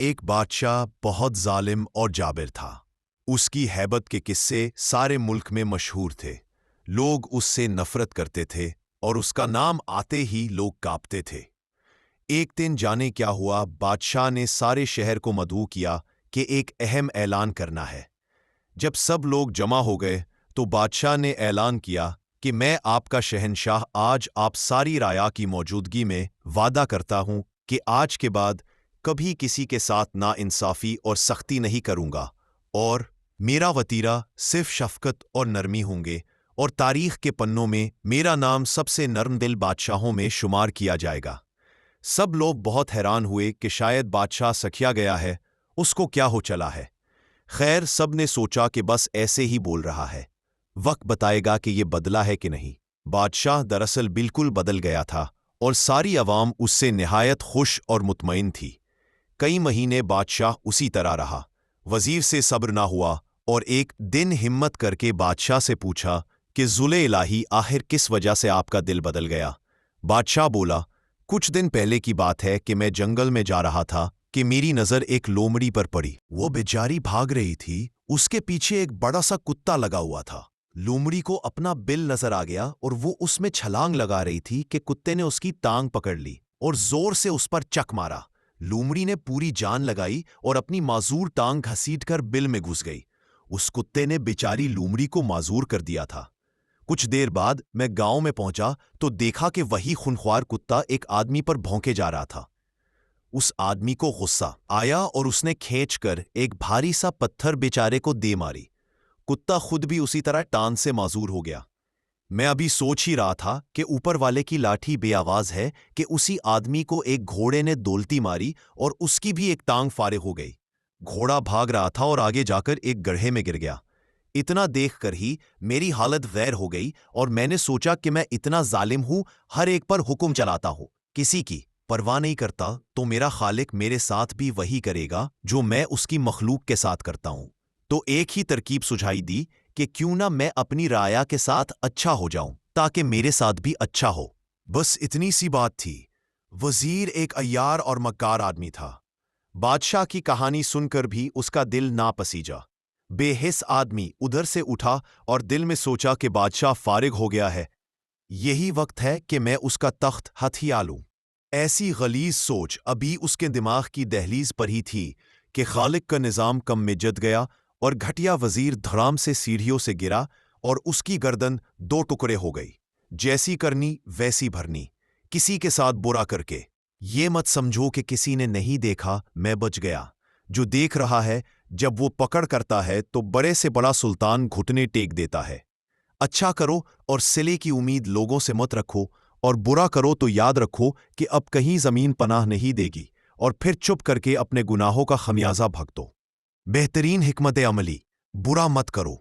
ایک بادشاہ بہت ظالم اور جابر تھا۔ اس کی ہیبت کے قصے سارے ملک میں مشہور تھے۔ لوگ اس سے نفرت کرتے تھے اور اس کا نام آتے ہی لوگ کانپتے تھے۔ ایک دن جانے کیا ہوا، بادشاہ نے سارے شہر کو مدعو کیا کہ ایک اہم اعلان کرنا ہے۔ جب سب لوگ جمع ہو گئے تو بادشاہ نے اعلان کیا کہ میں آپ کا شہنشاہ آج آپ ساری رعایا کی موجودگی میں وعدہ کرتا ہوں کہ آج کے بعد کبھی کسی کے ساتھ ناانصافی اور سختی نہیں کروں گا، اور میرا وتیرہ صرف شفقت اور نرمی ہوں گے، اور تاریخ کے پنوں میں میرا نام سب سے نرم دل بادشاہوں میں شمار کیا جائے گا۔ سب لوگ بہت حیران ہوئے کہ شاید بادشاہ سکھیا گیا ہے، اس کو کیا ہو چلا ہے۔ خیر، سب نے سوچا کہ بس ایسے ہی بول رہا ہے، وقت بتائے گا کہ یہ بدلا ہے کہ نہیں۔ بادشاہ دراصل بالکل بدل گیا تھا اور ساری عوام اس سے نہایت خوش اور مطمئن تھی۔ کئی مہینے بادشاہ اسی طرح رہا۔ وزیر سے صبر نہ ہوا اور ایک دن ہمت کر کے بادشاہ سے پوچھا کہ ذوالِ الہی، آخر کس وجہ سے آپ کا دل بدل گیا؟ بادشاہ بولا، کچھ دن پہلے کی بات ہے کہ میں جنگل میں جا رہا تھا کہ میری نظر ایک لومڑی پر پڑی۔ وہ بیچاری بھاگ رہی تھی، اس کے پیچھے ایک بڑا سا کتا لگا ہوا تھا۔ لومڑی کو اپنا بل نظر آ گیا اور وہ اس میں چھلانگ لگا رہی تھی کہ کتے نے اس کی ٹانگ پکڑ لی اور زور سے اس پر چک مارا۔ لومڑی نے پوری جان لگائی اور اپنی معذور ٹانگ گھسیٹ کر بل میں گھس گئی۔ اس کتے نے بیچاری لومڑی کو معذور کر دیا تھا۔ کچھ دیر بعد میں گاؤں میں پہنچا تو دیکھا کہ وہی خونخوار کتا ایک آدمی پر بھونکے جا رہا تھا۔ اس آدمی کو غصہ آیا اور اس نے کھینچ کر ایک بھاری سا پتھر بیچارے کو دے ماری۔ کتا خود بھی اسی طرح ٹانگ سے معذور ہو گیا۔ میں ابھی سوچ ہی رہا تھا کہ اوپر والے کی لاٹھی بے آواز ہے کہ اسی آدمی کو ایک گھوڑے نے دولتی ماری اور اس کی بھی ایک ٹانگ فارغ ہو گئی۔ گھوڑا بھاگ رہا تھا اور آگے جا کر ایک گڑھے میں گر گیا۔ اتنا دیکھ کر ہی میری حالت غیر ہو گئی اور میں نے سوچا کہ میں اتنا ظالم ہوں، ہر ایک پر حکم چلاتا ہوں، کسی کی پرواہ نہیں کرتا، تو میرا خالق میرے ساتھ بھی وہی کرے گا جو میں اس کی مخلوق کے ساتھ کرتا ہوں۔ تو ایک ہی ترکیب سجھائی دی کہ کیوں نہ میں اپنی رعایا کے ساتھ اچھا ہو جاؤں تاکہ میرے ساتھ بھی اچھا ہو۔ بس اتنی سی بات تھی۔ وزیر ایک عیار اور مکار آدمی تھا۔ بادشاہ کی کہانی سن کر بھی اس کا دل نہ پسیجا۔ بے حس آدمی ادھر سے اٹھا اور دل میں سوچا کہ بادشاہ فارغ ہو گیا ہے، یہی وقت ہے کہ میں اس کا تخت ہتھیا لوں۔ ایسی غلیظ سوچ ابھی اس کے دماغ کی دہلیز پر ہی تھی کہ خالق کا نظام کم میں جد گیا اور گھٹیا وزیر دھڑام سے سیڑھیوں سے گرا اور اس کی گردن دو ٹکڑے ہو گئی۔ جیسی کرنی ویسی بھرنی، کسی کے ساتھ برا کر کے۔ یہ مت سمجھو کہ کسی نے نہیں دیکھا میں بچ گیا۔ جو دیکھ رہا ہے، جب وہ پکڑ کرتا ہے تو بڑے سے بڑا سلطان گھٹنے ٹیک دیتا ہے۔ اچھا کرو اور صلے کی امید لوگوں سے مت رکھو، اور برا کرو تو یاد رکھو کہ اب کہیں زمین پناہ نہیں دے گی، اور پھر چپ کر کے اپنے گناہوں کا خمیازہ بھگتو۔ بہترین حکمت عملی، برا مت کرو۔